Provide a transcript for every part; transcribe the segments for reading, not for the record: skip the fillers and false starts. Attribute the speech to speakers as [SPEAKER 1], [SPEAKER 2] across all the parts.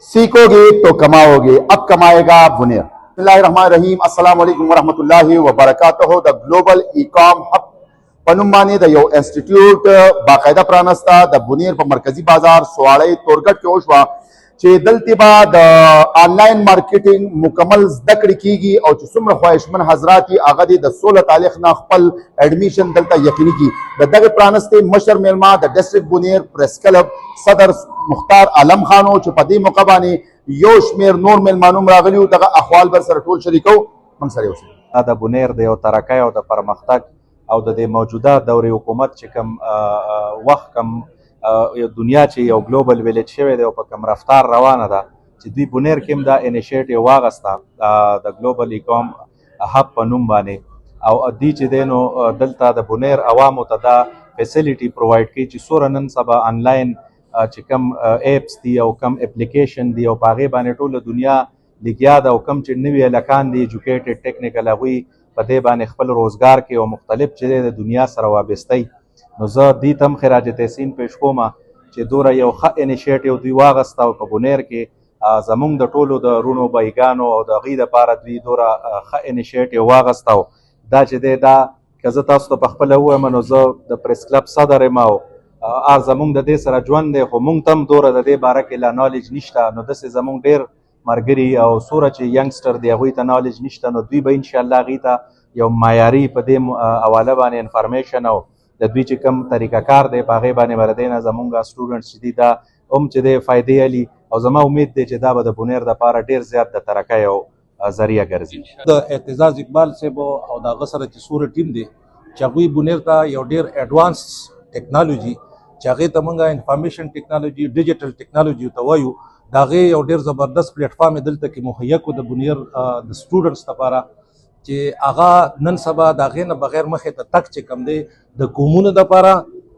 [SPEAKER 1] सीखोगे तो कमाओगे, अब कमाएगा बुनेर। बिस्मिल्लाहिर्रहमानिर्रहीम, अस्सलाम वालेकुम वरहमतुल्लाहि वबरकातुहू। द ग्लोबल ई-कॉम हब पनुमाने द यो इंस्टीट्यूट बाकायदा प्रानस्ता द बुनेर पर मरकजी बाजार स्वाड़े तोरगढ़ के ओशवा चे दलती बाद ऑनलाइन मार्केटिंग मुकम्मल ज़िक्र कीगी और चुसुम्र ख्वाहिशमंद हजरात की आगादी द 16 तारीख ना खपल एडमिशन दलता यकीनी की द दग प्रानस्ते मशर मेलमा the district Buner press club सदर मुख्तार आलम खानो चुपदी मुकबाने योशमेर नूर मेलमानुम रागलियो दग अहवाल बर सर टोल शरीको हम सरे
[SPEAKER 2] دا د بونیر د یو ترقۍ او د پرمختګ او د موجوده دورې حکومت چې کوم وخت کوم دنیا چې یو ګلوبل ویلیج شوی دی او په کوم رفتار روانه ده چې دوی بونیر کې هم دا انیشیټیو واغسته د ګلوبل ایکام هب په نوم باندې او دوی چې دی نو دلته د بونیر عوامو ته دا فیسیلیټي پرووایډ کوي چې څومره نن سبا آنلاین چې کوم ایپس دي او کوم اپلیکیشن دي او په هغې باندې ټوله دنیا لګیا ده او کوم چې نوي هلکان دي ایجوکیټډ ټیکنیکل هغوی په دې باندې خپل روزګار کې او مختلف چې دی د دنیا سره وابستی نو زه دې ته هم خراج تحسین پیش کوم چې دوره یو ښه انیشیټیو دوی واغسته او په بونیر کې زموږ د ټولو د رونو بایګانو او د هغوی دپاره دوی دوره ښه انیشیټیو واغسته او دا چې دی دا که زه تاسو ته په خپله ووایم نو زه د پریس کلب صدر یم او زموږ د دې سره ژوند دی خو موږ ته هم دوره د دې باره کې لا نالج نشته نو داسې زموږ ډېر مرګري او سوره چې ینګسټر دی هغوی ته نالج نشته نو دوی به انشاءالله هغوی ته یو معیاري په دې حواله باندې انفارمیشن او د دوی چې کوم طریقه کار دی په هغې باندې به د دې نه زموږ سټوډنټس چې دي دا هم چې دی فایدې علي او زما امید دی چې دا به د بونیر دپاره ډېر زیات د ترقۍ او ذریعه ګرځي.
[SPEAKER 3] د اعتزاز اقبال صاحب او د هغه سره چې سوره ټیم دی چې هغوی بونیر ته یو ډېر ایډوانس ټیکنالوژي چې هغې ته موږ انفارمیشن ټیکنالوژي ډیجیټل ټیکنالوژي ته وایو د هغې یو ډېر زبردست پلیټفارم یې دلته کې مهیا کړو د بونیر د سټوډنټس لپاره چې هغه نن سبا د هغې نه بغیر مخې ته تګ چې کوم دی د قومونو دپاره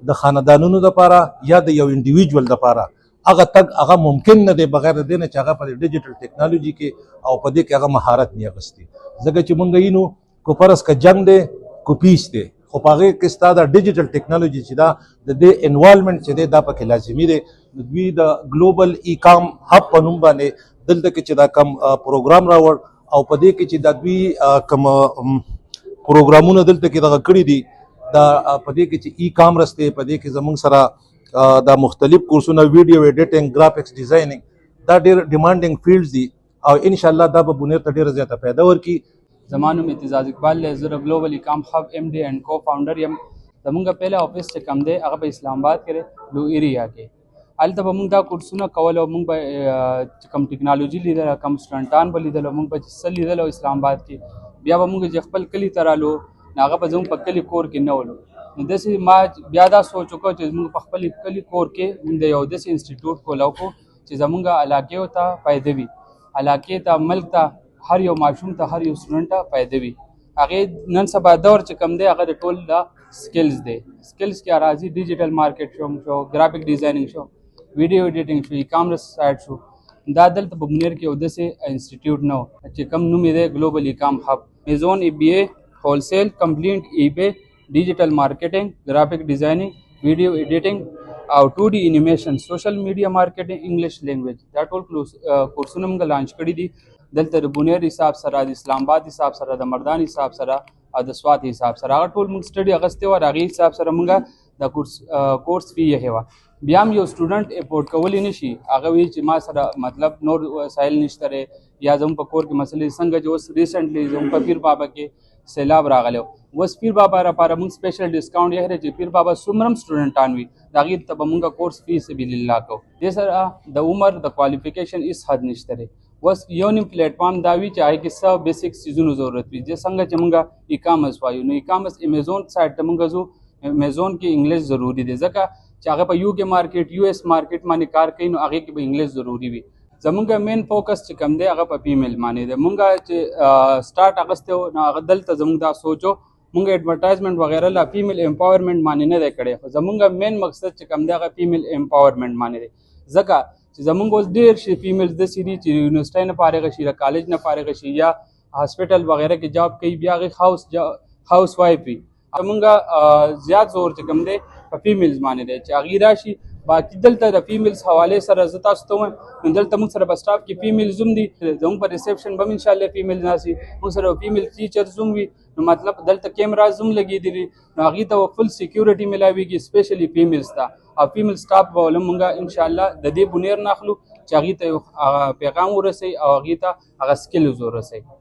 [SPEAKER 3] د خاندانونو دپاره یا د یو انډیویجول دپاره هغه تګ هغه ممکن نه دی بغیر د دې نه چې هغه په ډیجیټل ټیکنالوژي کې او په دې کې هغه مهارت نه اخیستي ځکه چې مونږ یې نو کو فرض که جنګ دی کو پیس دی خو په هغې کې ستا دا ډیجیټل ټیکنالوژي چې دا د دې انوالومنټ چې دی دا پکې لازمي دی دوی د ګلوبل ای-کام هب په نوم باندې دلته کې چې دا کم پروګرام راوړ او په دې کې چې دا دوی کوم پروګرامونه دلته کې دغه کړي دي دا په دې کې چې ای-کامرس دی په دې کې زموږ سره دا مختلف کورسونه ویډیو ایډیټینګ ګرافکس ډیزاینینګ دا ډېر ډیمانډینګ فیلډز دي او انشاءالله دا به بونیر ته ډېره زیاته پیدا ورکړي.
[SPEAKER 4] زما نوم اعتزاز اقبال دی زه د ګلوبل ای-کام هب ایم ډي اینډ کو فاؤنډر یم. زمونږ پهله آفس چې کوم دی هغه په اسلام آباد کې لو ایریا کې هلته به مونږ دا کورسونه کول او مونږ به کوم ټیکنالوژي لیدله کوم سټوډنټان به لیدل او مونږ به څه لیدل او اسلام آباد کې بیا به مونږ چې خپل کلي ته رالو نو هغه به زموږ په کلي کور کې نه ولو نو داسې ما بیا دا سوچ وکړو چې زموږ په خپل کلي کور کې مونږ د یو داسې انسټیټیوټ کولی کړو چې زمونږ علاقې ته فایده وي علاقې ته ملک ته هر یو ماشوم ته هر یو سټوډنټ ته فایده وي. هغې نن سبا دور چې کوم دی هغه د ټول د سکلز دی سکلز کې راځي ډیجیټل مارکیټ شو ګرافیک ډیزاینینګ شو ویډیو ایډیټینګ شو ای-کامرس سایټ شو دا دلته په بونیر کې یو داسې انسټیټیوټ نه و چې کوم نوم یې دی ګلوبل ای-کام هب میزون ای بی اے هولسیل کمپلیټ ای بے ډیجیټل مارکیټینګ ګرافیک ډیزاینینګ ویډیو ایډیټینګ او 2D انیمیشن سوشل میډیا مارکیټینګ انګلیش لینګویج دا ټول کورسونه موږ لانچ کړي دي دلته د بونیر حساب سره د اسلام آباد حساب سره د مردان حساب سره او د سوات حساب سره هغه ټول موږ سټډي اخیستې وه د هغې حساب سره موږ د کورس فی یې وه بیا هم یو سټوډنټ افورډ کولی نه شي هغه وایي چې ما سره مطلب نور وسایل نشته دی یا زموږ په کور کې مسلې څنګه چې اوس ریسنټلی زموږ په پیر بابا کې سیلاب راغلی اوس پیر بابا لپاره موږ سپیشل ډسکاونټ یې دی چې پیر بابا څومره هم سټوډنټان وي د هغې ته به موږ کورس فی سبیل الله کوو دې سره د عمر د کوالیفیکیشن هېڅ حد نشته دی اوس یو نیم پلیټفارم دا وي چې هغې کې څه بیسک څیزونو ضرورت وي څنګه چې موږ ای-کامرس وایو نو ای-کامرس امیزون سایټ ته موږ ځو امیزون کې انګلیش ضروري دی ځکه چې هغه په یو کې مارکیټ یو ایس مارکیټ باندې کار کوي نو هغې کې به انګلیش ضروري وي زمونږ مین فوکس چې کوم دی هغه په فیمیل باندې دی مونږ چې سټارټ اخیستی و نو هغه دلته زمونږ دا سوچو مونږ ایډورټایزمنټ وغیره لا فیمیل امپاورمنټ باندې نه دی کړی خو زمونږ مین مقصد چې کوم دی هغه فیمیل امپاورمنټ باندې دی ځکه چې زمونږ اوس ډېر شي فیمیلز داسې دي چې یونیورسټۍ نه فارغه شي د کالج نه فارغه شي یا هاسپټل وغیره کې جاب کوي بیا هغې هاوس وایف وي زمونږ زیات زور چې کوم دی په فیمیلز باندې دی چې هغې راشي باقي دلته د فیمیلز حواله سره زه تاسو ته وایم نو دلته موږ سره په سټاف کې فیمیلز هم دي زموږ په ریسپشن به هم انشاءالله فیمیل ناسي موږ سره فیمیل ټیچرز هم وي نو مطلب دلته کیمراز هم لګېدلي نو هغې ته فل سیکیورټي میلاویږي سپیشلی فیمیلز ته او فیمیل سټاف به ولهم موږ انشاءالله د دې بنیر نه اخلو چې هغې ته پیغام ورسوي او هغې ته هغه سکلز ورسوي